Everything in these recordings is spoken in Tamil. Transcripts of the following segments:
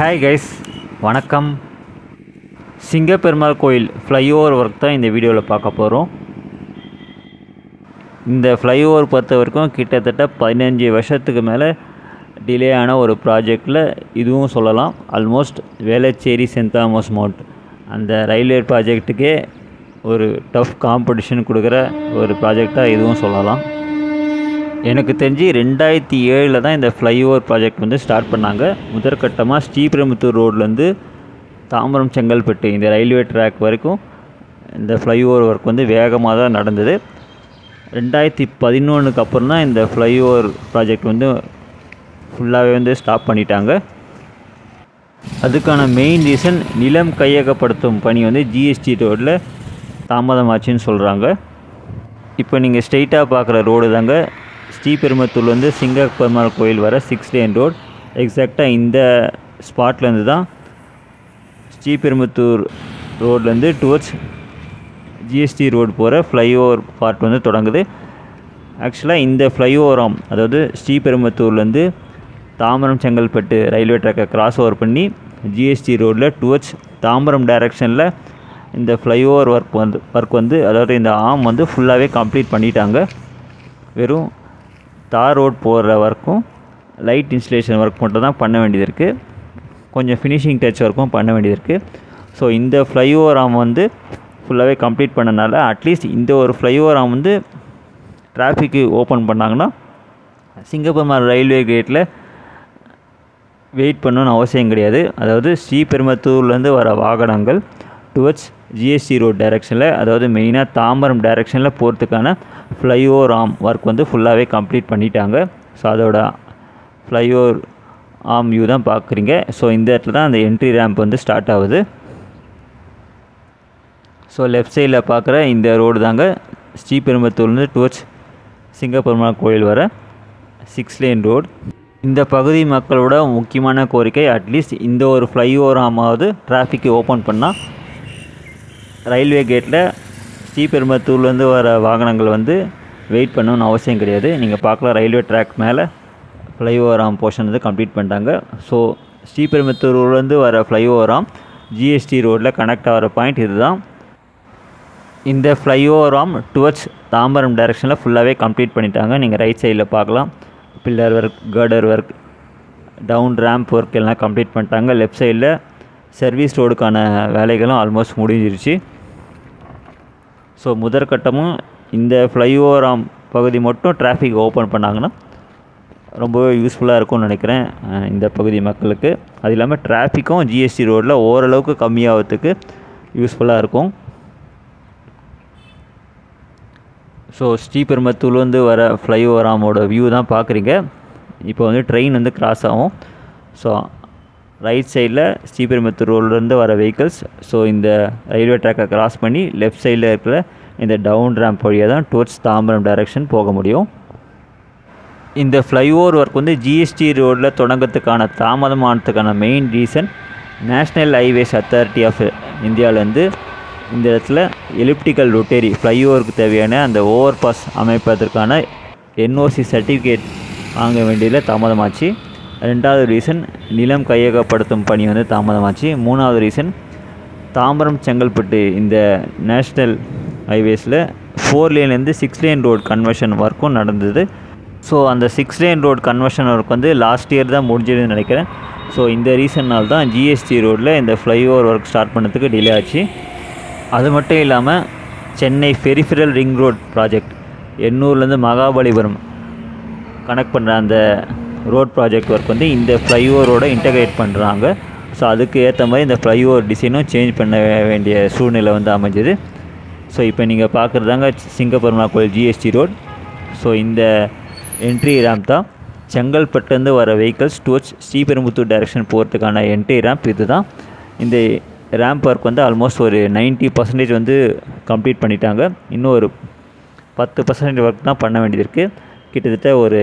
ஹாய் கைஸ், வணக்கம். சிங்கப்பெருமாள் கோயில் ஃப்ளைஓவர் ஒர்க் தான் இந்த வீடியோவில் பார்க்க போகிறோம். இந்த ஃப்ளைஓவர் பொறுத்த வரைக்கும் கிட்டத்தட்ட 15 வருஷத்துக்கு மேலே டிலே ஆன ஒரு ப்ராஜெக்டில் இதுவும் சொல்லலாம். ஆல்மோஸ்ட் வேளச்சேரி சென்ட் தாமஸ் மவுண்ட் அந்த ரயில்வே ப்ராஜெக்ட்டுக்கே ஒரு டஃப் காம்படிஷன் கொடுக்குற ஒரு ப்ராஜெக்டாக இதுவும் சொல்லலாம். எனக்கு தெரிஞ்சு 2007 தான் இந்த ஃப்ளைஓவர் ப்ராஜெக்ட் வந்து ஸ்டார்ட் பண்ணாங்க. முதற்கட்டமாக ஸ்ரீபெரும்புத்தூர் ரோட்லேருந்து தாம்பரம் செங்கல்பட்டு இந்த ரயில்வே ட்ராக் வரைக்கும் இந்த ஃப்ளைஓவர் ஒர்க் வந்து வேகமாக தான் நடந்தது. 2011 அப்புறம் தான் இந்த ஃப்ளைஓவர் ப்ராஜெக்ட் வந்து ஃபுல்லாகவே வந்து ஸ்டாப் பண்ணிட்டாங்க. அதுக்கான மெயின் ரீசன் நிலம் கையகப்படுத்தும் பணி வந்து ஜிஎஸ்டி ரோடில் தாமதமாச்சுன்னு சொல்கிறாங்க. இப்போ நீங்கள் ஸ்ட்ரெயிட்டாக பார்க்குற ரோடு தாங்க ஸ்ரீபெரும்புத்தூர்லேருந்து சிங்கப்பெருமாள் கோயில் வர 6 லேன் ரோடு. எக்ஸாக்டாக இந்த ஸ்பாட்லேருந்து தான் ஸ்ரீபெரும்புத்தூர் ரோட்லேருந்து டுவர்ட்ஸ் ஜிஎஸ்டி ரோடு போகிற ஃப்ளைஓவர் பார்ட் வந்து தொடங்குது. ஆக்சுவலாக இந்த ஃப்ளைஓவர் ஆர்ம், அதாவது ஸ்ரீபெரும்புத்தூர்லேருந்து தாம்பரம் செங்கல்பட்டு ரயில்வே ட்ராக்கை கிராஸ் ஓவர் பண்ணி ஜிஎஸ்டி ரோடில் டுவர்ட்ஸ் தாம்பரம் டைரெக்ஷனில் இந்த ஃப்ளைஓவர் ஒர்க் வந்து அதாவது இந்த ஆர்ம் வந்து ஃபுல்லாகவே கம்ப்ளீட் பண்ணிட்டாங்க. வெறும் தார் ரோட் போகிற ஒர்க்கும் லைட் இன்ஸ்டலேஷன் ஒர்க் மட்டும் தான் பண்ண வேண்டியது இருக்குது. கொஞ்சம் ஃபினிஷிங் டச் ஒர்க்கும் பண்ண வேண்டியது இருக்குது. ஸோ இந்த ஃப்ளைஓவர் ஆர்ம் வந்து ஃபுல்லாகவே கம்ப்ளீட் பண்ணனால அட்லீஸ்ட் இந்த ஒரு ஃப்ளைஓவர் ஆர்ம் வந்து டிராஃபிக்கு ஓப்பன் பண்ணாங்கன்னா சிங்கப்பெருமாள் ரயில்வே கேட்டில் வெயிட் பண்ணணுன்னு அவசியம் கிடையாது. அதாவது ஸ்ரீபெரும்புத்தூர்லேருந்து வர வாகனங்கள் டுவர்ட்ஸ் ஜிஎஸ்டி ரோட் டைரெக்ஷனில், அதாவது மெயினாக தாம்பரம் டைரெக்ஷனில் போகிறதுக்கான ஃப்ளைஓவர் ஆர்ம் ஒர்க் வந்து ஃபுல்லாகவே கம்ப்ளீட் பண்ணிட்டாங்க. ஸோ அதோட ஃப்ளைஓவர் ஆர்ம் வியூ தான் பார்க்குறீங்க. ஸோ இந்த இடத்துல தான் அந்த என்ட்ரி ரேம்ப் வந்து ஸ்டார்ட் ஆகுது. ஸோ லெஃப்ட் சைடில் பார்க்குற இந்த ரோடு தாங்க ஸ்ரீபெரும்புத்தூர்லேருந்து டுவர்ட்ஸ் சிங்கப்பெருமாள் கோயில் வர 6 லேன் ரோடு. இந்த பகுதி மக்களோட முக்கியமான கோரிக்கை அட்லீஸ்ட் இந்த ஒரு ஃப்ளைஓவர் ஆமாவது டிராஃபிக்கு ஓப்பன் பண்ணால் ரயில்வே கேட்டில் ஸ்ரீபெரும்புத்தூர்லேருந்து வர வாகனங்கள் வந்து வெயிட் பண்ணணும்னு அவசியம் கிடையாது. நீங்கள் பார்க்கலாம், ரயில்வே ட்ராக் மேலே ஃப்ளைஓவர் ஆர்ம் போர்ஷன் வந்து கம்ப்ளீட் பண்ணிட்டாங்க. ஸோ ஸ்ரீபெரும்புத்தூர்லேருந்து வர ஃப்ளைஓவர் ஆர்ம் ஜிஎஸ்டி ரோடில் கனெக்ட் ஆகிற பாயிண்ட் இது தான். இந்த ஃப்ளைஓவர் ஆர்ம் டுவர்ட்ஸ் தாம்பரம் டைரெக்ஷனில் ஃபுல்லாகவே கம்ப்ளீட் பண்ணிட்டாங்க. நீங்கள் ரைட் சைடில் பார்க்கலாம், pillar work, girder work, down ramp work எல்லாம் கம்ப்ளீட் பண்ணிட்டாங்க. லெஃப்ட் சைடில் சர்வீஸ் ரோடுக்கான வேலைகளும் ஆல்மோஸ்ட் முடிஞ்சிருச்சு. ஸோ முதற்கட்டமும் இந்த ஃப்ளைஓவர் ஆர்ம் பகுதி மட்டும் டிராஃபிக் ஓப்பன் பண்ணாங்கன்னா ரொம்பவே யூஸ்ஃபுல்லாக இருக்கும்னு நினைக்கிறேன் இந்த பகுதி மக்களுக்கு. அது இல்லாமல் டிராஃபிக்கும் ஜிஎஸ்டி ரோடில் ஓரளவுக்கு கம்மியாகிறதுக்கு யூஸ்ஃபுல்லாக இருக்கும். ஸோ ஸ்ரீபெரும்புத்தூர்லேருந்து வர ஃப்ளைஓவர் ஆர்மோட வியூ தான் பார்க்குறீங்க. இப்போ வந்து ட்ரெயின் வந்து கிராஸ் ஆகும். ஸோ ரைட் சைடில் ஸ்ரீபெரும்புத்தூர் ரோட்லேருந்து வர வெஹிக்கிள்ஸ் ஸோ இந்த ரயில்வே ட்ராக்கை கிராஸ் பண்ணி லெஃப்ட் சைடில் இருக்கிற இந்த டவுன் ரேம்ப் வழியாக தான் டுவர்ட்ஸ் தாம்பரம் டைரெக்ஷன் போக முடியும். இந்த ஃப்ளைஓவர் ஒர்க் வந்து ஜிஎஸ்டி ரோடில் தொடங்கிறதுக்கான தாமதமானதுக்கான main reason national highways authority of இந்தியாவிலேருந்து இந்த இடத்துல எலிப்டிக்கல் ரொட்டேரி ஃப்ளைஓவருக்கு தேவையான அந்த ஓவர் பாஸ் அமைப்பதற்கான என்ஓசி சர்டிஃபிகேட் வாங்க வேண்டியதில் தாமதமாச்சு. 2வது ரீசன் நிலம் கையகப்படுத்தும் பணி வந்து தாமதமாச்சு. 3வது ரீசன் தாம்பரம் செங்கல்பட்டு இந்த நேஷ்னல் ஹைவேஸில் 4 லேன்லேருந்து 6 லேன் ரோடு கன்வர்ஷன் ஒர்க்கும் நடந்தது. ஸோ அந்த 6 லேன் ரோடு கன்வர்ஷன் ஒர்க் வந்து லாஸ்ட் இயர் தான் முடிஞ்சதுன்னு நினைக்கிறேன். ஸோ இந்த ரீசன்னால் தான் ஜிஎஸ்டி ரோடில் இந்த ஃப்ளைஓவர் ஒர்க் ஸ்டார்ட் பண்ணதுக்கு டிலே ஆச்சு. அது மட்டும் இல்லாமல் Chennai peripheral ring road project எண்ணூர்லேருந்து மகாபலிபுரம் கனெக்ட் பண்ணுற அந்த ரோட் ப்ராஜெக்ட் ஒர்க் வந்து இந்த ஃப்ளைஓவரோட இன்டகிரேட் பண்ணுறாங்க. ஸோ அதுக்கு ஏற்ற மாதிரி இந்த ஃப்ளைஓவர் டிசைனும் சேஞ்ச் பண்ண வேண்டிய சூழ்நிலை வந்து அமைஞ்சது. ஸோ இப்போ நீங்கள் பார்க்குறதாங்க சிங்கப்பெருமாள் கோயில் ஜிஎஸ்டி ரோட். ஸோ இந்த என்ட்ரி ரேம்ப் தான் செங்கல்பட்டுலேருந்து வர வெஹிக்கிள்ஸ் டுவர்ட்ஸ் ஸ்ரீபெரும்புத்தூர் டைரெக்ஷன் போகிறதுக்கான என்ட்ரி ரேம்ப் இது தான். இந்த ரேம்ப் ஒர்க் வந்து ஆல்மோஸ்ட் ஒரு 90% வந்து கம்ப்ளீட் பண்ணிட்டாங்க. இன்னும் ஒரு 10% ஒர்க் தான் பண்ண வேண்டியது இருக்குது. கிட்டத்தட்ட ஒரு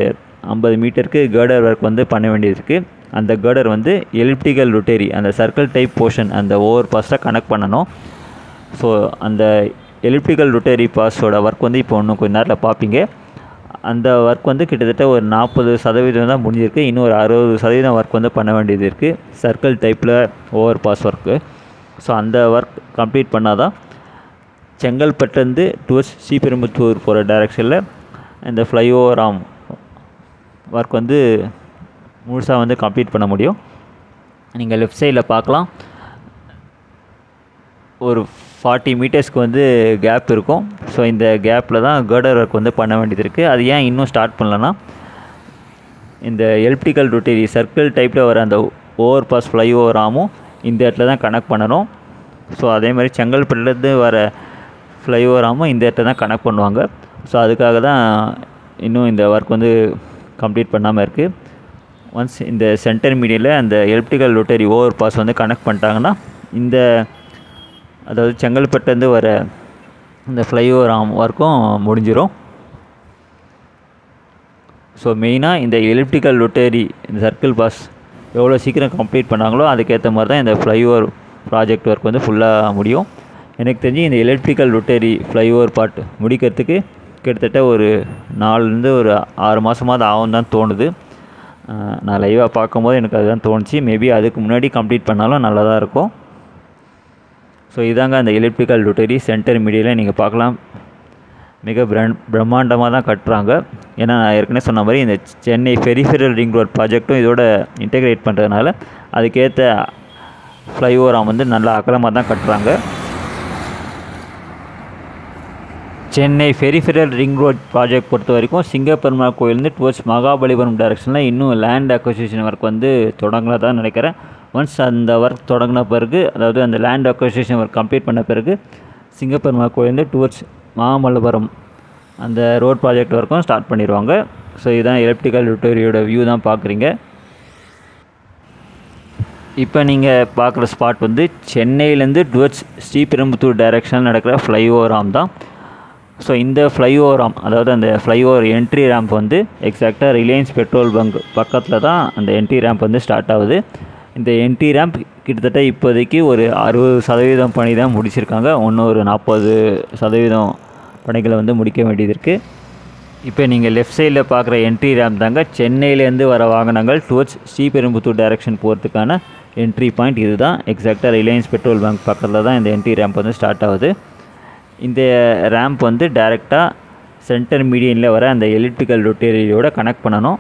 50 மீட்டருக்கு கர்டர் ஒர்க் வந்து பண்ண வேண்டியது இருக்குது. அந்த கர்டர் வந்து எலிப்டிக்கல் ரொட்டேரி அந்த சர்க்கிள் டைப் போர்ஷன் அந்த ஓவர் பாஸாக கனெக்ட் பண்ணணும். ஸோ அந்த எலிப்டிக்கல் ரொட்டேரி பாஸோட ஒர்க் வந்து இப்போ இன்னும் கொஞ்சம் நேரத்தில் பார்ப்பீங்க. அந்த ஒர்க் வந்து கிட்டத்தட்ட ஒரு 40% தான் முடிஞ்சிருக்கு. இன்னும் ஒரு 60% ஒர்க் வந்து பண்ண வேண்டியது இருக்குது, சர்க்கிள் டைப்பில் ஓவர் பாஸ் ஒர்க்கு. ஸோ அந்த ஒர்க் கம்ப்ளீட் பண்ணால் தான் செங்கல்பட்டுலேருந்து டுவர்ட்ஸ் ஸ்ரீபெரும்புத்தூர் போகிற டைரெக்ஷனில் இந்த ஃப்ளைஓவர் ஆம் ஒர்க் வந்து முழுசாக வந்து கம்ப்ளீட் பண்ண முடியும். நீங்கள் லெஃப்ட் சைடில் பார்க்கலாம், ஒரு 40 மீட்டர்ஸ்க்கு வந்து கேப் இருக்கும். ஸோ இந்த கேப்பில் தான் கர்டர் ஒர்க் வந்து பண்ண வேண்டியது இருக்குது. அது ஏன் இன்னும் ஸ்டார்ட் பண்ணலன்னா, இந்த எலிப்டிக்கல் ரொட்டேரி சர்க்கிள் டைப்பில் வர அந்த ஓவர் பாஸ் ஃப்ளைஓவர் ஆமும் இந்த இடத்துல தான் கனெக்ட் பண்ணணும். ஸோ அதே மாதிரி செங்கல்பட்டுலேருந்து வர ஃப்ளைஓவர் ஆமும் இந்த இடத்துல தான் கனெக்ட் பண்ணுவாங்க. ஸோ அதுக்காக தான் இன்னும் இந்த ஒர்க் வந்து கம்ப்ளீட் பண்ணாமல் இருக்குது. ஒன்ஸ் இந்த சென்டர் மீடியில் அந்த எலிப்டிக்கல் ரொட்டேரி ஓவர் பாஸ் வந்து கனெக்ட் பண்ணிட்டாங்கன்னா, இந்த அதாவது செங்கல்பட்டுலேருந்து வர இந்த ஃப்ளைஓவர் ஆம் ஒர்க்கும் முடிஞ்சிடும். ஸோ மெயினாக இந்த எலிப்டிக்கல் ரொட்டேரி இந்த சர்க்கிள் பாஸ் எவ்வளோ சீக்கிரம் கம்ப்ளீட் பண்ணாங்களோ அதுக்கேற்ற மாதிரி தான் இந்த ஃப்ளைஓவர் ப்ராஜெக்ட் ஒர்க் வந்து ஃபுல்லாக முடியும். எனக்கு தெரிஞ்சு இந்த எலிப்டிக்கல் ரொட்டேரி ஃப்ளைஓவர் பார்ட் முடிக்கிறதுக்கு கிட்டத்தட்ட ஒரு 4லேருந்து ஒரு 6 மாதமாவது ஆகும் தான் தோணுது. நான் லைவாக பார்க்கும்போது எனக்கு அதுதான் தோணுச்சு. மேபி அதுக்கு முன்னாடி கம்ப்ளீட் பண்ணாலும் நல்லா தான் இருக்கும். ஸோ இதாங்க அந்த எலிப்டிக்கல் ரொட்டேரி சென்டர் மீடியில் நீங்கள் பார்க்கலாம், மிக பிரம்மாண்டமாக தான் கட்டுறாங்க. ஏன்னா நான் ஏற்கனவே சொன்ன மாதிரி இந்த சென்னை பெரிஃபெரல் ரிங் ரோட் ப்ராஜெக்ட்டும் இதோட இன்டெகிரேட் பண்ணுறதுனால அதுக்கேற்ற ஃப்ளைஓவர் ஆம் வந்து நல்லா அகலமாக தான் கட்டுறாங்க. Chennai peripheral ring road project பொறுத்த வரைக்கும் சிங்கப்பெருமாள் கோயிலேருந்து டுவர்ட்ஸ் மகாபலிபுரம் டைரெக்ஷனில் இன்னும் லேண்ட் அக்வசிஷன் ஒர்க் வந்து தொடங்கல தான் நினைக்கிறேன். ஒன்ஸ் அந்த ஒர்க் தொடங்கின பிறகு, அதாவது அந்த லேண்ட் அக்வசிஷன் ஒர்க் கம்ப்ளீட் பண்ண பிறகு சிங்கப்பெருமாள் கோயிலேருந்து டுவர்ட்ஸ் மகாபலிபுரம் அந்த ரோட் ப்ராஜெக்ட் ஒர்க்கும் ஸ்டார்ட் பண்ணிடுவாங்க. ஸோ இதுதான் எலிப்டிக்கல் ரொட்டேரியோட வியூ தான் பார்க்குறீங்க. இப்போ நீங்கள் பார்க்குற ஸ்பாட் வந்து சென்னையிலேருந்து டுவர்ட்ஸ் ஸ்ரீபெரும்புத்தூர் டைரெக்ஷனில் நடக்கிற ஃப்ளைஓவர் ஆம் தான். ஸோ இந்த ஃப்ளைஓவர் ஆம், அதாவது அந்த ஃப்ளைஓவர் என்ட்ரி ரேம்ப் வந்து எக்ஸாக்டாக ரிலையன்ஸ் பெட்ரோல் பங்க் பக்கத்தில் தான் அந்த என்ட்ரி ரேம்ப் வந்து ஸ்டார்ட் ஆகுது. இந்த என்ட்ரி ரேம்ப் கிட்டத்தட்ட இப்போதைக்கு ஒரு 60% பணி தான் முடிச்சிருக்காங்க. இன்னும் ஒரு 40% பணிகளை வந்து முடிக்க வேண்டியது இருக்குது. இப்போ நீங்கள் லெஃப்ட் சைடில் பார்க்குற என்ட்ரி ரேம்ப் தாங்க சென்னையிலேருந்து வர வாகனங்கள் டுவர்ட்ஸ் ஸ்ரீபெரும்புத்தூர் டைரெக்ஷன் போகிறதுக்கான என்ட்ரி பாயிண்ட். இது தான் எக்ஸாக்டாக ரிலையன்ஸ் பெட்ரோல் பங்க் பக்கத்தில் தான் இந்த என்ட்ரி ரேம்ப் வந்து ஸ்டார்ட் ஆகுது. இந்த ரேம்ப் வந்து டைரெக்டாக சென்டர் மீடியனில் வர அந்த எலிப்டிக்கல் ரொட்டேரியோட கனெக்ட் பண்ணணும்.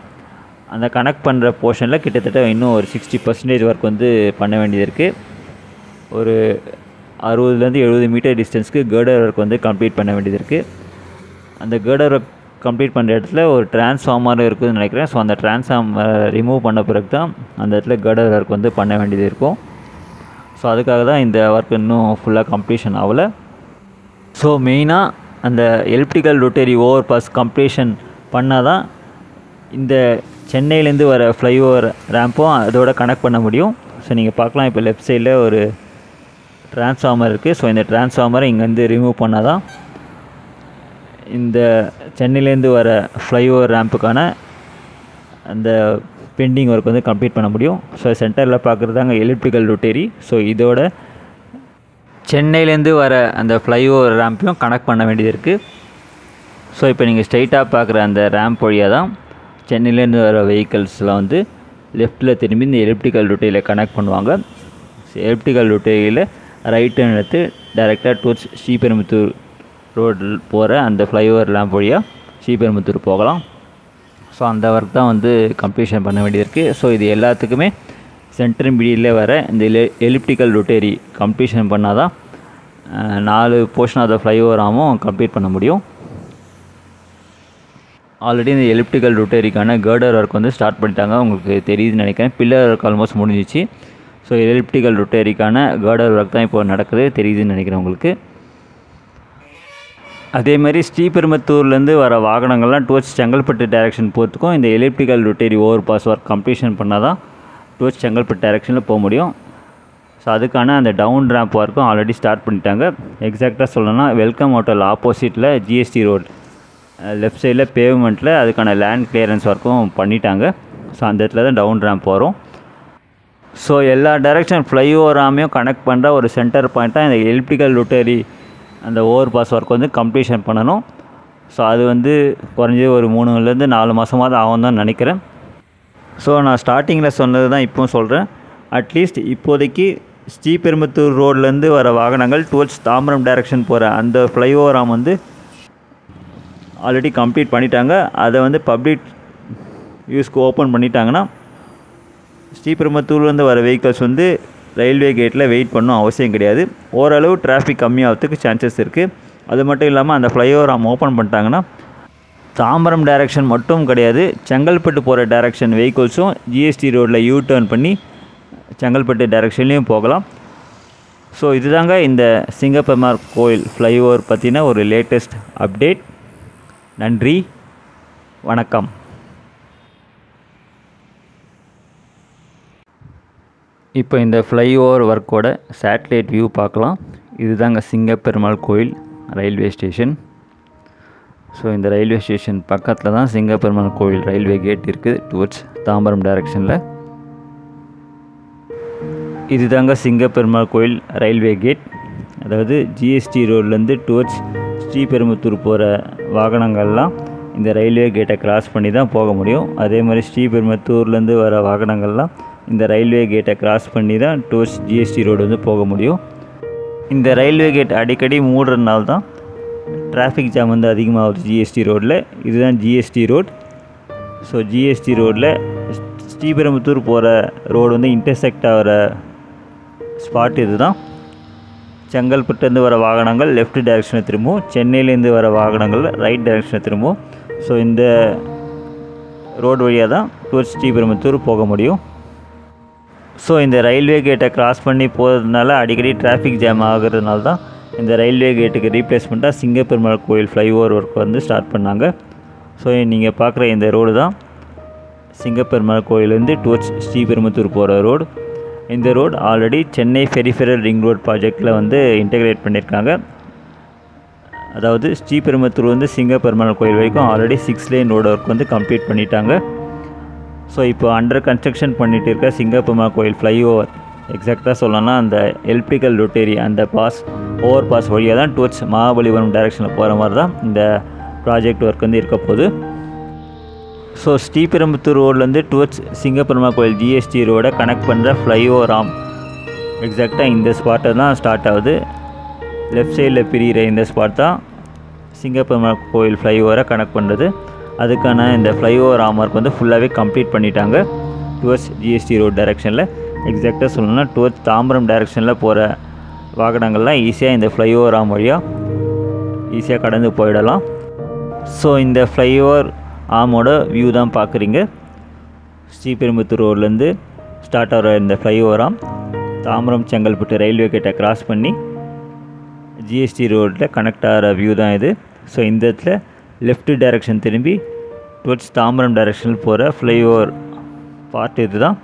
அந்த கனெக்ட் பண்ணுற போர்ஷனில் கிட்டத்தட்ட இன்னும் ஒரு 60% ஒர்க் வந்து பண்ண வேண்டியது இருக்குது. ஒரு 60லேருந்து 70 மீட்டர் டிஸ்டன்ஸ்க்கு கர்டர் ஒர்க் வந்து கம்ப்ளீட் பண்ண வேண்டியது இருக்குது. அந்த கர்டர் ஒர்க் கம்ப்ளீட் பண்ணுற இடத்துல ஒரு டிரான்ஸ்ஃபார்மர் இருக்குதுன்னு நினைக்கிறேன். ஸோ அந்த டிரான்ஸ்ஃபார்மர் ரிமூவ் பண்ண பிறகு தான் அந்த இடத்துல கர்டர் ஒர்க் வந்து பண்ண வேண்டியது இருக்கும். ஸோ அதுக்காக தான் இந்த ஒர்க் இன்னும் ஃபுல்லாக கம்ப்ளீஷன் ஆகலை. ஸோ மெயினாக அந்த elliptical rotary over pass completion பண்ணால் தான் இந்த சென்னையிலேருந்து வர ஃப்ளைஓவர் ரேம்பும் அதோட கனெக்ட் பண்ண முடியும். ஸோ நீங்கள் பார்க்கலாம், இப்போ லெஃப்ட் சைடில் ஒரு டிரான்ஸ்ஃபார்மர் இருக்குது. ஸோ இந்த டிரான்ஸ்ஃபார்மரை இங்கேருந்து ரிமூவ் பண்ணால் தான் இந்த சென்னையிலேருந்து வர ஃப்ளைஓவர் ரேம்புக்கான அந்த பெண்டிங் ஒர்க் வந்து கம்ப்ளீட் பண்ண முடியும். ஸோ சென்டரில் பார்க்குறது தாங்க எலிப்டிக்கல் ரொட்டேரி. ஸோ இதோட சென்னையிலேருந்து வர அந்த ஃப்ளைஓவர் ரேம்பையும் கனெக்ட் பண்ண வேண்டியது இருக்குது. ஸோ இப்போ நீங்கள் ஸ்ட்ரைட்டாக பார்க்குற அந்த ரேம்ப் வழியாக தான் சென்னையிலேருந்து வர வெஹிக்கல்ஸ்லாம் வந்து லெஃப்ட்டில் திரும்பி இந்த எலிப்டிக்கல் ரொட்டேரியில் கனெக்ட் பண்ணுவாங்க. எலிப்டிக்கல் ரொட்டேரியில் ரைட் டர்ன் எடுத்து டைரெக்டாக டுவர்ட்ஸ் ஸ்ரீபெரும்புத்தூர் ரோடு போகிற அந்த ஃப்ளைஓவர் ரேம்ப் வழியாக ஸ்ரீபெரும்புத்தூர் போகலாம். ஸோ அந்த ஒர்க் தான் வந்து கம்ப்ளீஷன் பண்ண வேண்டியது இருக்குது. ஸோ இது எல்லாத்துக்குமே சென்டர் மீடியில் வர இந்த எலிப்டிக்கல் ரொட்டேரி கம்ப்ளீஷன் பண்ணால் தான் 4 போர்ஷன் ஆஃப் த ஃப்ளைஓவர் ஆமும் கம்ப்ளீட் பண்ண முடியும். ஆல்ரெடி இந்த எலிப்டிக்கல் ரொட்டேரிக்கான கர்டர் ஒர்க் வந்து ஸ்டார்ட் பண்ணிட்டாங்க, உங்களுக்கு தெரியுதுன்னு நினைக்கிறேன். பில்லர் ஒர்க் ஆல்மோஸ்ட் முடிஞ்சிச்சு. ஸோ எலிப்டிக்கல் ரொட்டேரிக்கான கர்டர் ஒர்க் தான் இப்போ நடக்குது, தெரியுதுன்னு நினைக்கிறேன் உங்களுக்கு. அதேமாதிரி ஸ்ரீபெரும்புத்தூர்லேருந்து வர வாகனங்கள்லாம் டுவர்ட்ஸ் செங்கல்பட்டு டைரெக்ஷன் போகிறதுக்கும் இந்த elliptical rotary over pass work completion பண்ணால் தான் டுவர்ட்ஸ் செங்கல்பட்டு டைரெக்ஷனில் போக முடியும். ஸோ அதுக்கான அந்த டவுன் ரேம்ப் ஒர்க்கும் ஆல்ரெடி ஸ்டார்ட் பண்ணிட்டாங்க. எக்ஸாக்டாக சொல்லணும்னா வெல்கம் ஹோட்டல் ஆப்போசிட்டில் ஜிஎஸ்டி ரோட் லெஃப்ட் சைடில் பேவ்மெண்ட்டில் அதுக்கான லேண்ட் கிளியரன்ஸ் ஒர்க்கும் பண்ணிட்டாங்க. ஸோ அந்த இடத்துல தான் டவுன் ரேம்ப் வரும். ஸோ எல்லா டைரெக்ஷன் ஃப்ளைஓவர் ஆமையும் கனெக்ட் பண்ணுற ஒரு சென்டர் பாயிண்ட்டாக இந்த எலிப்டிக்கல் ரொட்டேரி அந்த ஓவர் பாஸ் ஒர்க் வந்து கம்ப்ளீஷன் பண்ணணும். ஸோ அது வந்து குறைஞ்சது ஒரு 3லேருந்து 4 மாதமாவது ஆகும் தான் நினைக்கிறேன். ஸோ நான் ஸ்டார்டிங்கில் சொன்னது தான் இப்போவும் சொல்கிறேன். அட்லீஸ்ட் இப்போதைக்கு ஸ்ரீபெரும்புத்தூர் ரோட்லேருந்து வர வாகனங்கள் டுவர்ட்ஸ் தாம்பரம் டைரக்ஷன் போகிற அந்த ஃப்ளைஓவர் ஆம் வந்து ஆல்ரெடி கம்ப்ளீட் பண்ணிட்டாங்க. அதை வந்து பப்ளிக் யூஸ்க்கு ஓப்பன் பண்ணிட்டாங்கன்னா ஸ்ரீபெரும்புத்தூர்லேருந்து வர வெஹிக்கல்ஸ் வந்து ரயில்வே கேட்டில் வெயிட் பண்ணணும் அவசியம் கிடையாது. ஓரளவு டிராஃபிக் கம்மியாகிறதுக்கு சான்சஸ் இருக்குது. அது மட்டும் இல்லாமல் அந்த ஃப்ளைஓவர் ஆம் ஓப்பன் பண்ணிட்டாங்கன்னா தாம்பரம் டைரக்ஷன் மட்டும் கிடையாது, செங்கல்பட்டு போகிற டைரக்ஷன் வெஹிக்கிள்ஸும் ஜிஎஸ்டி ரோட்டில் யூ டர்ன் பண்ணி செங்கல்பட்டு டைரக்ஷன்லேயும் போகலாம். ஸோ இதுதாங்க இந்த சிங்கப்பெருமாள் கோயில் ஃப்ளைஓவர் பற்றின ஒரு லேட்டஸ்ட் அப்டேட். நன்றி, வணக்கம். இப்போ இந்த ஃப்ளைஓவர் ஒர்க்கோட சேட்டலைட் வியூ பார்க்கலாம். இதுதாங்க சிங்கப்பெருமாள் கோயில் ரயில்வே ஸ்டேஷன். ஸோ இந்த ரயில்வே ஸ்டேஷன் பக்கத்தில் தான் சிங்கப்பெருமாள் கோயில் ரயில்வே கேட் இருக்குது டுவர்ட்ஸ் தாம்பரம் டைரக்ஷனில். இதுதாங்க சிங்கப்பெருமாள் கோயில் ரயில்வே கேட். அதாவது ஜிஎஸ்டி ரோட்லேருந்து டுவர்ட்ஸ் ஸ்ரீபெரும்புத்தூர் போகிற வாகனங்கள்லாம் இந்த ரயில்வே கேட்டை கிராஸ் பண்ணி தான் போக முடியும். அதே மாதிரி ஸ்ரீபெரும்புத்தூர்லேருந்து வர வாகனங்கள்லாம் இந்த ரயில்வே கேட்டை கிராஸ் பண்ணி தான் டுவர்ட்ஸ் ஜிஎஸ்டி ரோடு வந்து போக முடியும். இந்த ரயில்வே கேட் அடிக்கடி மூடுறதுனால தான் டிராஃபிக் ஜாம் வந்து அதிகமாகுது ஜிஎஸ்டி ரோட்டில். இதுதான் ஜிஎஸ்டி ரோட். ஸோ ஜிஎஸ்டி ரோட்டில் ஸ்ரீபெரும்புத்தூர் போகிற ரோடு வந்து இன்டர்செக்ட் ஆகிற ஸ்பாட் இது தான். செங்கல்பட்டுலேருந்து வர வாகனங்கள் லெஃப்ட் டைரக்ஷனில் திரும்பும், சென்னையிலேருந்து வர வாகனங்கள் ரைட் டைரக்ஷனில் திரும்பும். ஸோ இந்த ரோடு வழியாக தான் டுவர்ட்ஸ் ஸ்ரீபெரும்புத்தூர் போக முடியும். ஸோ இந்த ரயில்வே கேட்டை கிராஸ் பண்ணி போகிறதுனால அடிக்கடி டிராஃபிக் ஜாம் ஆகிறதுனால தான் இந்த ரயில்வே கேட்டுக்கு ரீப்ளேஸ்மெண்ட்டாக சிங்கப்பெருமாள் கோயில் ஃப்ளைஓவர் ஒர்க் வந்து ஸ்டார்ட் பண்ணாங்க. ஸோ நீங்கள் பார்க்குற இந்த ரோடு தான் சிங்கப்பெருமாள் கோயிலேருந்து டுவர்ட்ஸ் ஸ்ரீபெரும்புத்தூர் போகிற ரோடு. இந்த road already Chennai peripheral ring road ப்ராஜெக்டில் வந்து இன்டெகிரேட் பண்ணியிருக்காங்க. அதாவது ஸ்ரீபெரும்புத்தூர் வந்து சிங்கப்பெருமாள் கோயில் வரைக்கும் ஆல்ரெடி 6 லேன் ரோடு ஒர்க் வந்து கம்ப்ளீட் பண்ணிட்டாங்க. ஸோ இப்போ அண்டர் கன்ஸ்ட்ரக்ஷன் பண்ணிகிட்டு இருக்க சிங்கப்பெருமாள் கோயில் ஃப்ளைஓவர் எக்ஸாக்டாக சொல்லணும்னா அந்த எலக்ட்ரிக்கல் ரொட்டேரி அந்த ஓவர் பாஸ் வழியாக தான் டுவர்ட்ஸ் மகாபலிபுரம் டைரக்ஷனில் போகிற மாதிரி தான் இந்த ப்ராஜெக்ட் ஒர்க் வந்து இருக்க போகுது. ஸோ ஸ்ரீபெரும்புத்தூர் ரோட்லேருந்து டுவர்ட்ஸ் சிங்கப்பெருமாள் கோயில் ஜிஎஸ்டி ரோடை கனெக்ட் பண்ணுற ஃப்ளைஓவர் ஆம் எக்ஸாக்டாக இந்த ஸ்பாட்டை தான் ஸ்டார்ட் ஆகுது. லெஃப்ட் சைடில் பிரிகிற இந்த ஸ்பாட் தான் சிங்கப்பெருமாள் கோயில் ஃப்ளைஓவரை கனெக்ட் பண்ணுறது. அதுக்கான இந்த ஃப்ளைஓவர் ஆம் ஒர்க் வந்து ஃபுல்லாகவே கம்ப்ளீட் பண்ணிட்டாங்க டுவர்ட்ஸ் ஜிஎஸ்டி ரோட் டைரக்ஷனில். எக்ஸாக்டாக சொல்லணும்னா டுவர்ட்ஸ் தாம்பரம் டைரக்ஷனில் போகிற வாகனங்கள்லாம் ஈஸியாக இந்த ஃப்ளைஓவர் ஆம் வழியாக ஈஸியாக கடந்து போயிடலாம். ஸோ இந்த ஃப்ளைஓவர் ஆமோட வியூ தான் பார்க்குறீங்க. ஸ்ரீபெரும்புத்தூர் ரோட்லேருந்து ஸ்டார்ட் ஆகிற இந்த ஃப்ளைஓவர் ஆம் தாம்பரம் செங்கல்பட்டு ரயில்வே கேட்டை கிராஸ் பண்ணி ஜிஎஸ்டி ரோட்டில் கனெக்ட் ஆகிற வியூ தான் இது. ஸோ இந்த இடத்துல லெஃப்ட் டைரக்ஷன் திரும்பி டுவர்ட்ஸ் தாம்பரம் டைரக்ஷனில் போகிற ஃப்ளைஓவர் பார்ட் இது தான்.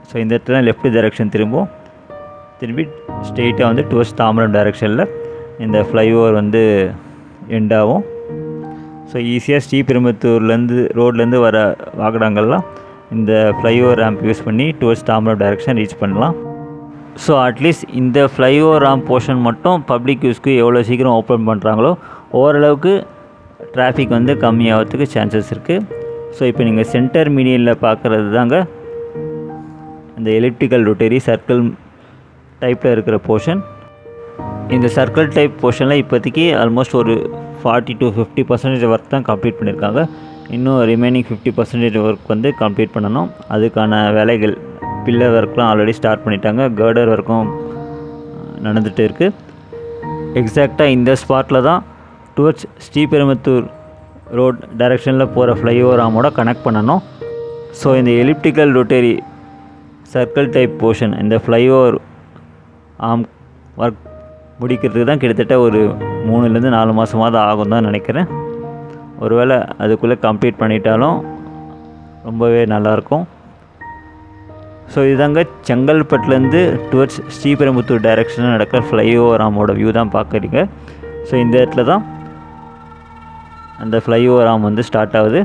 ஸோ இந்த இடத்துல லெஃப்ட் டைரக்ஷன் திரும்பி ஸ்ட்ரெயிட்டாக வந்து டுவர்ட்ஸ் தாம்பரம் டைரக்ஷனில் இந்த ஃப்ளைஓவர் வந்து எண்டாகும். ஸோ ஈஸியாக ஸ்ரீபெரும்புத்தூர்லேருந்து ரோட்லேருந்து வர வாகனங்கள்லாம் இந்த ஃப்ளைஓவர் ரேம்ப் யூஸ் பண்ணி டுவர்ட்ஸ் தாம்பரம் டைரக்ஷன் ரீச் பண்ணலாம். ஸோ அட்லீஸ்ட் இந்த ஃப்ளைஓவர் ரேம்ப் போர்ஷன் மட்டும் பப்ளிக் யூஸ்க்கு எவ்வளோ சீக்கிரம் ஓப்பன் பண்ணுறாங்களோ ஓரளவுக்கு டிராஃபிக் வந்து கம்மியாகிறதுக்கு சான்சஸ் இருக்குது. ஸோ இப்போ நீங்கள் சென்டர் மீடியனில் பார்க்குறது தாங்க இந்த எலிப்டிக்கல் ரொட்டேரி சர்க்கிள் டைப்பில் இருக்கிற போர்ஷன். இந்த சர்க்கிள் டைப் போர்ஷனில் இப்போதைக்கு ஆல்மோஸ்ட் ஒரு 40 to 50% ஒர்க் தான் கம்ப்ளீட் பண்ணியிருக்காங்க. இன்னும் ரிமைனிங் 50% ஒர்க் வந்து கம்ப்ளீட் பண்ணணும். அதுக்கான வேலைகள் பில்லர் ஒர்க்லாம் ஆல்ரெடி ஸ்டார்ட் பண்ணிட்டாங்க. கர்டர் ஒர்க்கும் நடந்துகிட்டு இருக்குது. எக்ஸாக்டாக இந்த ஸ்பாட்டில் தான் டுவர்ட்ஸ் ஸ்ரீபெரும்புத்தூர் ரோட் டைரக்ஷனில் போகிற ஃப்ளைஓவர் ஆமோட கனெக்ட் பண்ணணும். ஸோ இந்த எலிப்டிக்கல் ரொட்டேரி சர்க்கிள் டைப் போர்ஷன் இந்த ஃப்ளைஓவர் ஆம் ஒர்க் முடிக்கிறதுக்கு தான் கிட்டத்தட்ட ஒரு 3லேருந்து 4 மாதமாவது ஆகும் தான் நினைக்கிறேன். ஒருவேளை அதுக்குள்ளே கம்ப்ளீட் பண்ணிட்டாலும் ரொம்பவே நல்லாயிருக்கும். ஸோ இதுதாங்க செங்கல்பட்டுலேருந்து டுவர்ட்ஸ் ஸ்ரீபெரும்புத்தூர் டைரக்ஷனில் நடக்கிற ஃப்ளைஓவர் ஆமோட வியூ தான் பார்க்குறீங்க. ஸோ இந்த இடத்துல தான் அந்த ஃப்ளைஓவர் ஆம் வந்து ஸ்டார்ட் ஆகுது.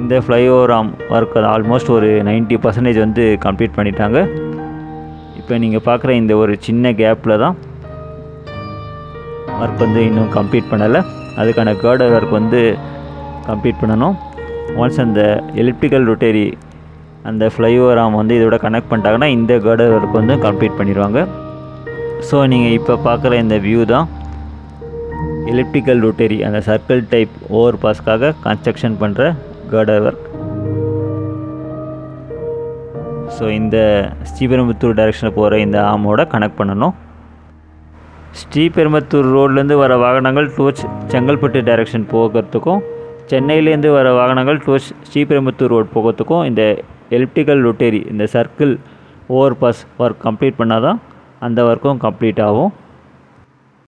இந்த ஃப்ளைஓவர் ஆம் ஒர்க் ஆல்மோஸ்ட் ஒரு 90% வந்து கம்ப்ளீட் பண்ணிட்டாங்க. இப்போ நீங்கள் பார்க்குற இந்த ஒரு சின்ன கேப்பில் தான் ஒர்க் வந்து இன்னும் கம்ப்ளீட் பண்ணலை. அதுக்கான கேர்டர் ஒர்க் வந்து கம்ப்ளீட் பண்ணணும். ஒன்ஸ் அந்த எலிப்டிக்கல் ரொட்டேரி அந்த ஃப்ளைஓவர் ஆர்ம் வந்து இதோட கனெக்ட் பண்ணிட்டாங்கன்னா இந்த கேர்டர் ஒர்க் வந்து கம்ப்ளீட் பண்ணிடுவாங்க. ஸோ நீங்கள் இப்போ பார்க்குற இந்த வியூ தான் எலிப்டிக்கல் ரொட்டேரி அந்த சர்க்கிள் டைப் ஓவர் பாஸ்க்காக கன்ஸ்ட்ரக்ஷன் பண்ணுற கேர்டர் ஒர்க். ஸோ இந்த ஸ்ரீபெரும்புத்தூர் டைரெக்ஷனில் போகிற இந்த ஆர்மோட கனெக்ட் பண்ணணும். ஸ்ரீபெரும்புத்தூர் ரோட்லேருந்து வர வாகனங்கள் டுவர்ட்ஸ் செங்கல்பட்டு டைரெக்ஷன் போகிறதுக்கும், சென்னையிலேருந்து வர வாகனங்கள் டுவர்ட்ஸ் ஸ்ரீபெரும்புத்தூர் ரோட் போகிறதுக்கும் இந்த எலிப்டிக்கல் ரொட்டேரி இந்த circle over pass work complete பண்ணால் தான் அந்த ஒர்க்கும் கம்ப்ளீட் ஆகும்.